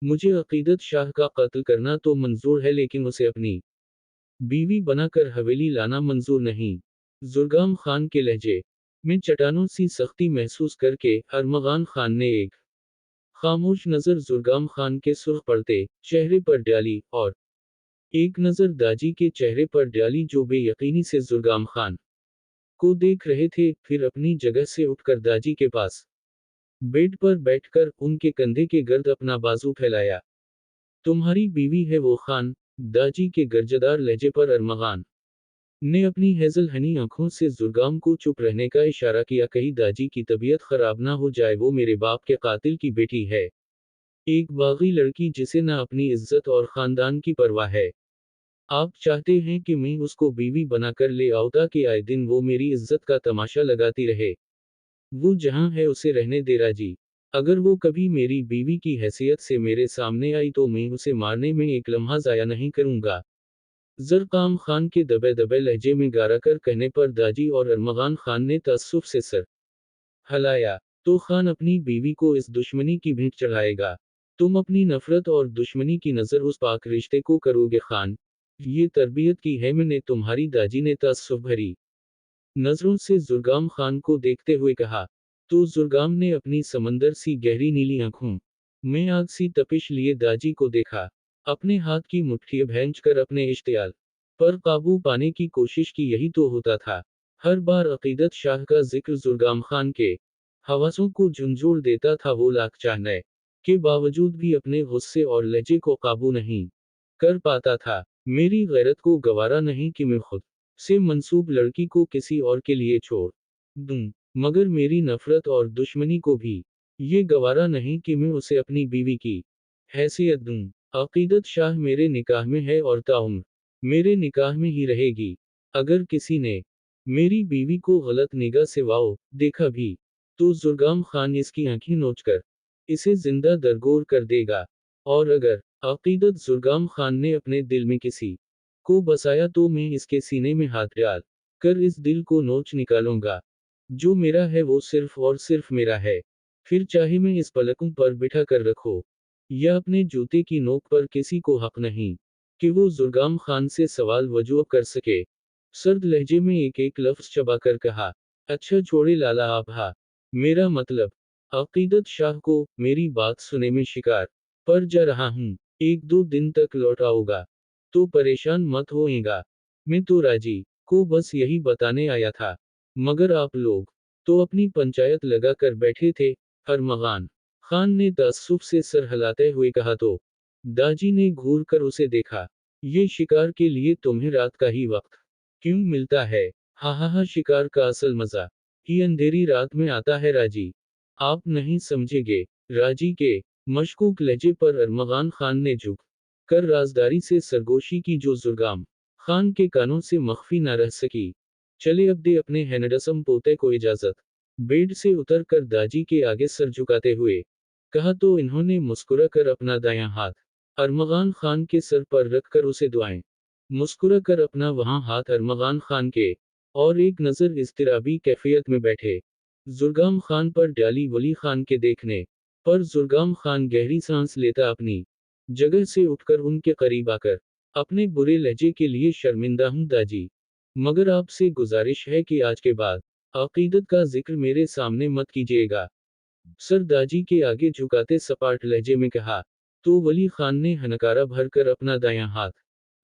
मुझे अकीदत शाह का कत्ल करना तो मंजूर है, लेकिन उसे अपनी बीवी बनाकर हवेली लाना मंजूर नहीं। जुर्गाम खान के लहजे में चट्टानों सी सख्ती महसूस करके अरमगान खान ने एक खामोश नजर जुर्गाम खान के सुर्ख पड़ते चेहरे पर डाली, और एक नजर दाजी के चेहरे पर डाली, जो बेयकीनी से जुर्गाम खान को देख रहे थे। फिर अपनी जगह से उठकर दाजी के पास बेड पर बैठकर उनके कंधे के गर्द अपना बाजू फैलाया। तुम्हारी बीवी है वो खान? दाजी के गर्जदार लहजे पर अरमगान ने अपनी हेजल हनी आंखों से जुर्गाम को चुप रहने का इशारा किया। कहीं दाजी की तबीयत खराब ना हो जाए, वो मेरे बाप के कातिल की बेटी है, एक बागी लड़की जिसे ना अपनी इज्जत और खानदान की परवाह है। आप चाहते हैं कि मैं उसको बीवी बनाकर ले आऊं ताकि आए दिन वो मेरी इज्जत का तमाशा लगाती रहे? वो जहां है उसे रहने दे राजी। अगर वो कभी मेरी बीवी की हैसियत से मेरे सामने आई तो मैं उसे मारने में एक लम्हा जाया नहीं करूंगा। ज़रक़ाम खान के दबे दबे लहजे में गारा कर कहने पर दाजी और अरमगान खान ने तअस्सुफ से सर हलाया। तो खान अपनी बीवी को इस दुश्मनी की भेंट चढ़ाएगा? तुम अपनी नफरत और दुश्मनी की नज़र उस पाक रिश्ते को करोगे खान? ये तरबियत की है मैंने तुम्हारी? दाजी ने तअस्सुफ भरी नजरों से जुर्गाम खान को देखते हुए कहा। तो जुर्गाम ने अपनी समंदर सी गहरी नीली आंखों में आग सी तपिश लिए दाजी को देखा। अपने हाथ की मुट्ठी भैंचकर अपने इश्तियाल पर काबू पाने की कोशिश की। यही तो होता था। हर बार अकीदत शाह का जिक्र जुर्गाम खान के हवासों को झंझोर देता था। वो लाख चाहने के बावजूद भी अपने गुस्से और लहजे को काबू नहीं कर पाता था। मेरी गैरत को गवारा नहीं कि मैं खुद से मंसूब लड़की को किसी और के लिए छोड़ दूं, मगर मेरी नफरत और दुश्मनी को भी ये गवारा नहीं कि मैं उसे अपनी बीवी की हैसियत दूं। अकीदत शाह मेरे निकाह में है और ताउम्र मेरे निकाह में ही रहेगी। अगर किसी ने मेरी बीवी को गलत निगाह से वाओ देखा भी, तो जुर्गाम खान इसकी आंखें नोचकर इसे जिंदा दरगोर कर देगा। और अगर अकीदत जुर्गाम खान ने अपने दिल में किसी को बसाया तो मैं इसके सीने में हाथ डाल कर इस दिल को नोच निकालूंगा। जो मेरा है वो सिर्फ और सिर्फ मेरा है। फिर चाहे मैं इस पलकों पर बिठा कर रखो या अपने जूते की नोक पर, किसी को हक नहीं कि वो जुर्गाम खान से सवाल वजूह कर सके। सर्द लहजे में एक एक लफ्ज चबा कर कहा। अच्छा छोड़े लाला आभा, मेरा मतलब अकीदत शाह को मेरी बात सुने में शिकार पर जा रहा हूं। एक दो दिन तक लौट आऊंगा, तो परेशान मत होएगा। मैं तो राजी को बस यही बताने आया था, मगर आप लोग तो अपनी पंचायत लगा कर बैठे थे। अरमगान खान ने तअस्सुफ से सर हिलाते हुए कहा। तो दाजी ने घूर कर उसे देखा। ये शिकार के लिए तुम्हें रात का ही वक्त क्यों मिलता है? हा हा हा, शिकार का असल मजा ही अंधेरी रात में आता है राजी। आप नहीं समझेंगे। राजी के मशकूक लहजे पर अरमगान खान ने झुक कर राजदारी से सरगोशी की, जो जुर्गाम खान के कानों से मख्फी न रह सकी। चले अब दे अपने हैंडसम पोते को इजाजत। बेड से उतर कर दाजी के आगे सर झुकाते हुए कहा। तो इन्होंने मुस्कुरा कर अपना दायां हाथ अरमगान खान के सर पर रखकर उसे दुआएं मुस्कुरा कर अपना वहां हाथ अरमगान खान के, और एक नजर इज़्तिराबी कैफियत में बैठे जुर्गाम खान पर डाली। वली खान के देखने पर जुर्गाम खान गहरी सांस लेता अपनी जगह से उठकर उनके करीब आकर, अपने बुरे लहजे के लिए शर्मिंदा हूं दाजी, मगर आपसे गुजारिश है कि आज के बाद अकीदत का जिक्र मेरे सामने मत कीजिएगा। सर दाजी के आगे झुकाते सपाट लहजे में कहा। तो वली खान ने हनकारा भरकर अपना दायां हाथ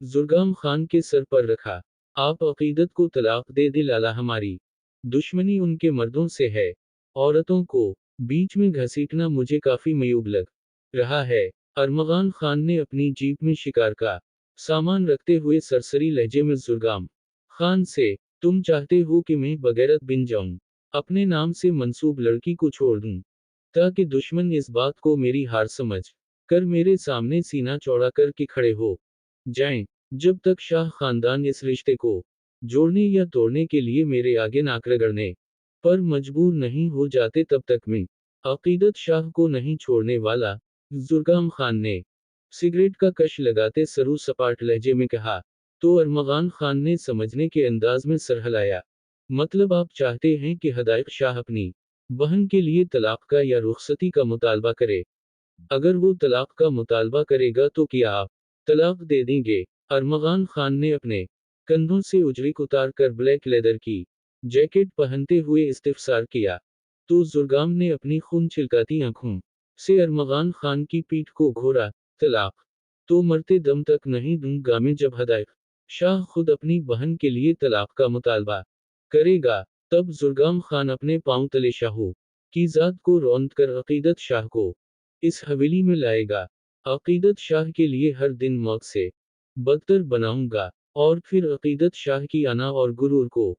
जुर्गाम खान के सर पर रखा। आप अकीदत को तलाक दे दे लाला, हमारी दुश्मनी उनके मर्दों से है। औरतों को बीच में घसीटना मुझे काफी मयूब लग रहा है। अरमगान खान ने अपनी जीप में शिकार का सामान रखते हुए सरसरी लहजे में जुर्गाम खान से, तुम चाहते हो कि मैं बगैरत बिन जाऊं, अपने नाम से मंसूब लड़की को छोड़ दूं, ताकि दुश्मन इस बात को मेरी हार समझ कर मेरे सामने सीना चौड़ा करके खड़े हो जाएं। जब तक शाह खानदान इस रिश्ते को जोड़ने या तोड़ने के लिए मेरे आगे नाक रगड़ने पर मजबूर नहीं हो जाते, तब तक मैं अकीदत शाह को नहीं छोड़ने वाला। जुर्गाम खान ने सिगरेट का कश लगाते सरू सपाट लहजे में कहा। तो अरमगान खान ने समझने के अंदाज में सर हिलाया। मतलब आप चाहते हैं कि हदायक शाह अपनी बहन के लिए तलाक का या रुखसती का मुतालबा करे? अगर वो तलाक का मुतालबा करेगा तो क्या आप तलाक दे देंगे? अरमगान खान ने अपने कंधों से उजरीक उतार कर ब्लैक लेदर की जैकेट पहनते हुए इस्तिफसार किया। तो जुर्गाम ने अपनी खून छिलकाती आंखों से अरमगान खान की पीठ को घोरा। तलाक तो मरते दम तक नहीं दूंगा मैं। जब हदायत शाह खुद अपनी बहन के लिए तलाक का मुतालबा करेगा, तब जुर्गाम खान अपने पांव तले शाहू की जात को रौंद कर अकीदत शाह को इस हवेली में लाएगा। अकीदत शाह के लिए हर दिन मौत से बदतर बनाऊंगा, और फिर अकीदत शाह की अना और गुरूर को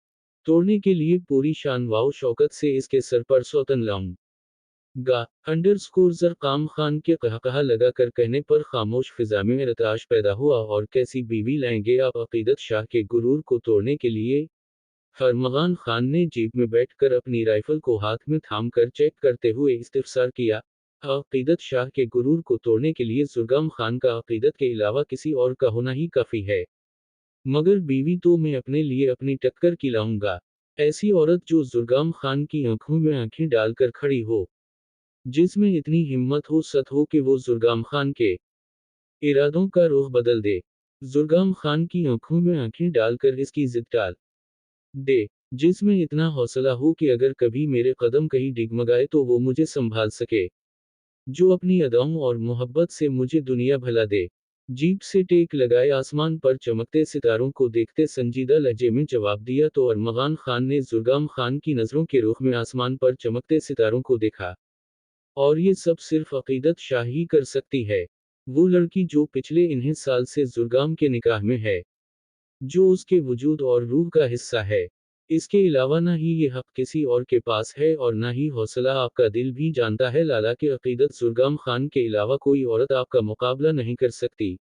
तोड़ने के लिए पूरी शान वाओ शौकत से इसके सर पर सौतन लाऊंगा। अंडरस्कोर जरकाम खान के कहकहा लगा कर कहने पर खामोश फिजा में इरताश पैदा हुआ। और कैसी बीवी लाएंगे आप अकीदत शाह के गुरूर को तोड़ने के लिए? अरमगान खान ने जीप में बैठकर अपनी राइफल को हाथ में थाम कर चेक करते हुए इस्तिफसार किया। अकीदत शाह के गुरूर को तोड़ने के लिए जुर्गाम खान का अकीदत के अलावा किसी और का होना ही काफी है। मगर बीवी तो मैं अपने लिए अपनी टक्कर की लाऊंगा। ऐसी औरत जो जुर्गाम खान की आंखों में आंखें डालकर खड़ी हो, जिसमें इतनी हिम्मत हो सत हो कि वो जुर्गाम खान के इरादों का रुख बदल दे। जुर्गाम खान की आंखों में आंखें डालकर इसकी जिद टाल दे। जिसमें इतना हौसला हो कि अगर कभी मेरे कदम कहीं डिगमगाए तो वो मुझे संभाल सके। जो अपनी अदाओं और मोहब्बत से मुझे दुनिया भला दे। जीप से टेक लगाए आसमान पर चमकते सितारों को देखते संजीदा लहजे में जवाब दिया। तो अरमगान खान ने जुर्गाम खान की नजरों के रुख में आसमान पर चमकते सितारों को देखा। और ये सब सिर्फ अकीदत शाह ही कर सकती है। वो लड़की जो पिछले इन्हीं साल से जुर्गाम के निकाह में है, जो उसके वजूद और रूह का हिस्सा है। इसके अलावा ना ही ये हक किसी और के पास है और ना ही हौसला। आपका दिल भी जानता है लाला की अकीदत जुर्गाम खान के अलावा कोई औरत आपका मुकाबला नहीं कर सकती।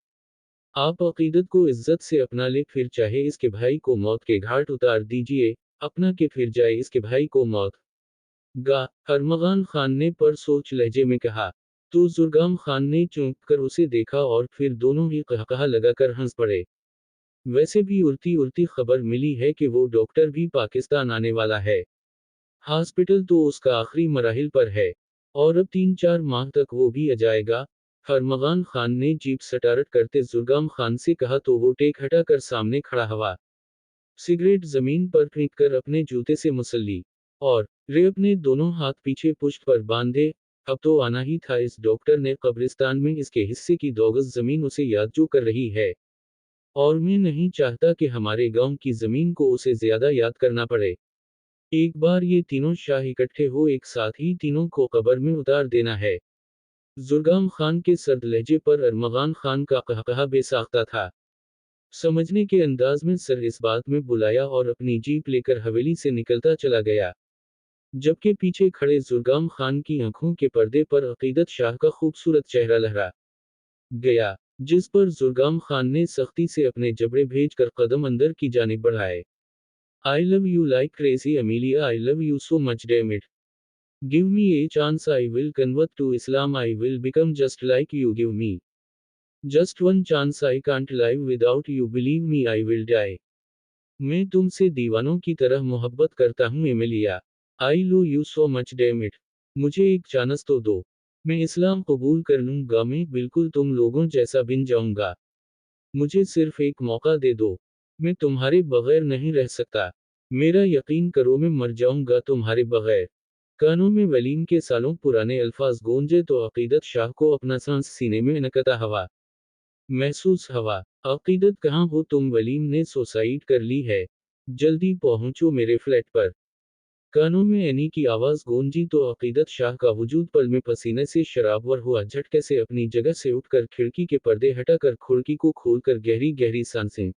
आप अकीदत को इज्जत से अपना ले, फिर चाहे इसके भाई को मौत के घाट उतार दीजिए। अपना के फिर जाए इसके भाई को मौत गा। अरमगान खान ने पर सोच लहजे में कहा। तो जुर्गाम खान ने चौंक कर उसे देखा और फिर दोनों ही कहकहा लगाकर हंस पड़े। वैसे भी उड़ती उड़ती खबर मिली है कि वो डॉक्टर भी पाकिस्तान आने वाला है। हॉस्पिटल तो उसका आखिरी मराहिल पर है, और अब 3-4 माह तक वो भी आ जाएगा। अरमगान खान ने जीप स्टार्ट करते जुर्गाम खान से कहा तो वो टेक हटाकर सामने खड़ा हवा सिगरेट जमीन पर फेंक कर अपने जूते से मुसल्ली और रे अपने दोनों हाथ पीछे पुश्त पर बांधे। अब तो आना ही था इस डॉक्टर ने कब्रिस्तान में। इसके हिस्से की 2 गज जमीन उसे याद जो कर रही है, और मैं नहीं चाहता कि हमारे गांव की जमीन को उसे ज्यादा याद करना पड़े। एक बार ये तीनों शाह इकट्ठे हो एक साथ ही तीनों को कब्र में उतार देना है। जुर्गाम खान के सर्द लहजे पर अरमगान खान का कहकहा बेसाख्ता था। समझने के अंदाज में सर इस बात में बुलाया और अपनी जीप लेकर हवेली से निकलता चला गया। जबकि पीछे खड़े जुर्गाम खान की आंखों के पर्दे पर अकीदत शाह का खूबसूरत चेहरा लहरा गया, जिस पर जुर्गाम खान ने सख्ती से अपने जबड़े भेजकर कदम अंदर की जानिब बढ़ाए। I love you like crazy Amelia, I love you so much damn it. Give me a chance, I will convert to Islam, I will become just like you, give me just one chance, I can't live without you, believe me I will die. मैं तुमसे दीवानों की तरह मोहब्बत करता हूँ Emilia. I love you so much damn it. मुझे एक चांस तो दो। मैं इस्लाम कबूल कर लूंगा, मैं बिल्कुल तुम लोगों जैसा बन जाऊंगा। मुझे सिर्फ एक मौका दे दो। मैं तुम्हारे बगैर नहीं रह सकता। मेरा यकीन करो मैं मर जाऊंगा तुम्हारे बगैर। कानों में वलीम के सालों पुराने अल्फाज गूंजे तो अकीदत शाह को अपना सांस सीने में नकता हवा महसूस हवा। अकीदत कहाँ हो तुम? वलीम ने सुसाइड कर ली है। जल्दी पहुंचो मेरे फ्लैट पर। कानों में एनी की आवाज गूंजी तो अकीदत शाह का वजूद पल में पसीने से शराबवर हुआ। झटके से अपनी जगह से उठकर खिड़की के पर्दे हटाकर खिड़की को खोलकर गहरी गहरी सांसें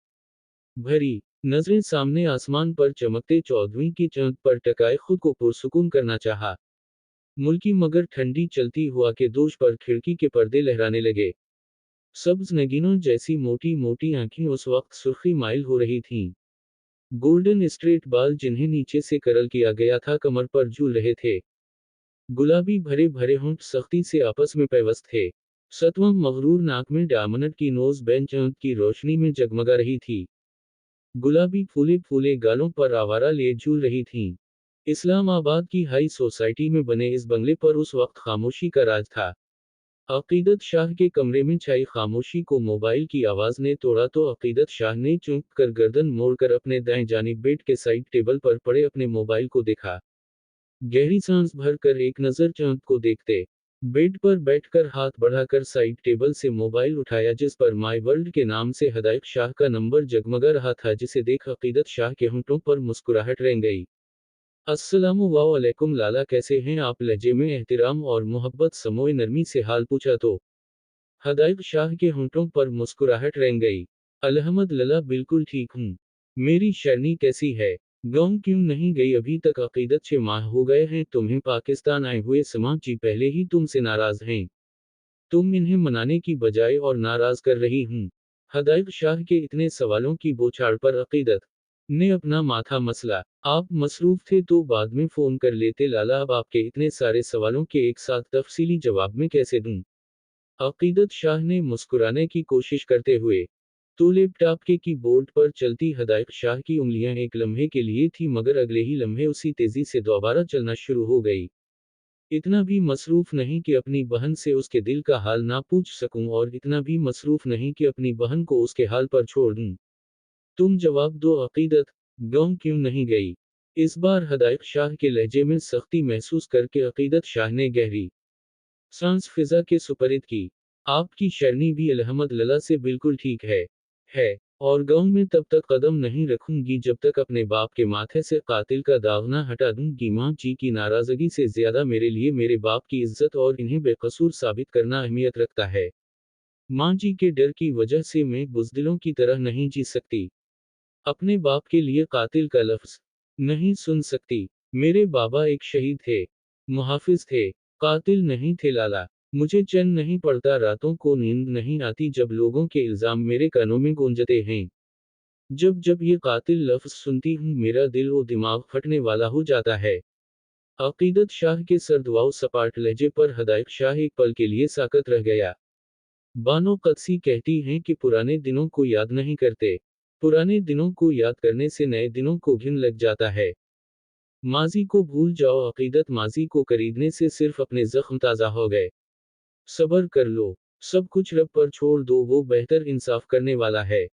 भरी। नजरें सामने आसमान पर चमकते 14वीं की चांद पर टकाए खुद को पुरसुकून करना चाहा। मुल्की मगर ठंडी चलती हुआ के दोष पर खिड़की के पर्दे लहराने लगे। सब्ज नगीनों जैसी मोटी मोटी आंखें उस वक्त सुर्खी माइल हो रही थीं। गोल्डन स्ट्रेट बाल जिन्हें नीचे से करल किया गया था कमर पर झूल रहे थे। गुलाबी भरे भरे होंठ सख्ती से आपस में पेवस्त थे। सतवं मगरूर नाक में डायमंड की नोज बेंच चांद की रोशनी में जगमगा रही थी। गुलाबी फूले फूले गालों पर आवारा लिए झूल रही थीं। इस्लामाबाद की हाई सोसाइटी में बने इस बंगले पर उस वक्त खामोशी का राज था। अकीदत शाह के कमरे में छाई खामोशी को मोबाइल की आवाज ने तोड़ा तो अकीदत शाह ने चौंक कर गर्दन मोड़कर अपने दाएं जानिब बेड के साइड टेबल पर पड़े अपने मोबाइल को देखा। गहरी सांस भरकर एक नजर चांद को देखते, बेड पर बैठकर हाथ बढ़ाकर साइड टेबल से मोबाइल उठाया जिस पर माई वर्ल्ड के नाम से हदायत शाह का नंबर जगमगा रहा था, जिसे देख अकीदत शाह के होंठों पर मुस्कुराहट रेंग गई। अस्सलामु वालेकुम लाला, कैसे हैं आप? लहजे में एहतराम और मोहब्बत समोए नरमी से हाल पूछा तो हदायत शाह के होंठों पर मुस्कुराहट रेंग गई। अलहमद लल्ला, बिल्कुल ठीक हूँ। मेरी शरनी कैसी है? गाँव क्यों नहीं गई अभी तक? अकीदत 6 माह हो गए हैं तुम्हें पाकिस्तान आए हुए, समाज जी पहले ही तुमसे नाराज हैं। तुम इन्हें मनाने की बजाय और नाराज कर रही हूँ। हदायत शाह के इतने सवालों की बौछार पर अकीदत ने अपना माथा मसला। आप मसरूफ थे तो बाद में फोन कर लेते लाला, अब आपके इतने सारे सवालों के एक साथ तफसीली जवाब में कैसे दूं? अकीदत शाह ने मुस्कुराने की कोशिश करते हुए तो लैपटॉप के कीबोर्ड पर चलती हदायत शाह की उंगलियां एक लम्हे के लिए थी, मगर अगले ही लम्हे उसी तेजी से दोबारा चलना शुरू हो गई। इतना भी मसरूफ नहीं कि अपनी बहन से उसके दिल का हाल ना पूछ सकूं, और इतना भी मसरूफ नहीं कि अपनी बहन को उसके हाल पर छोड़ दूं। तुम जवाब दो अकीदत, गाँव क्यों नहीं गई? इस बार हदायत शाह के लहजे में सख्ती महसूस करके अकीदत शाह ने गहरी सांस फिजा के सुपरिद की। आपकी शरनी भी अलहमद लल्ला से बिल्कुल ठीक है। और गाँव में तब तक कदम नहीं रखूंगी जब तक अपने बाप के माथे से कातिल का दाग ना हटा दूंगी। माँ जी की नाराजगी से ज्यादा मेरे लिए मेरे बाप की इज्जत और इन्हें बेकसूर साबित करना अहमियत रखता है। माँ जी के डर की वजह से मैं बुज़दिलों की तरह नहीं जी सकती। अपने बाप के लिए कातिल का लफ्ज नहीं सुन सकती। मेरे बाबा एक शहीद थे, मुहाफिज थे, कातिल नहीं थे लाला। मुझे चैन नहीं पड़ता, रातों को नींद नहीं आती जब लोगों के इल्जाम मेरे कानों में गूंजते हैं। जब जब ये कातिल लफ्ज सुनती हूँ मेरा दिल और दिमाग फटने वाला हो जाता है। अकीदत शाह के सर्दवाओ सपाट लहजे पर हदायत शाह एक पल के लिए साकत रह गया। बानो कदसी कहती हैं कि पुराने दिनों को याद नहीं करते, पुराने दिनों को याद करने से नए दिनों को घिन लग जाता है। माजी को भूल जाओ अकीदत, माजी को खरीदने से सिर्फ अपने जख्म ताज़ा हो गए। सब्र कर लो, सब कुछ रब पर छोड़ दो, वो बेहतर इंसाफ करने वाला है।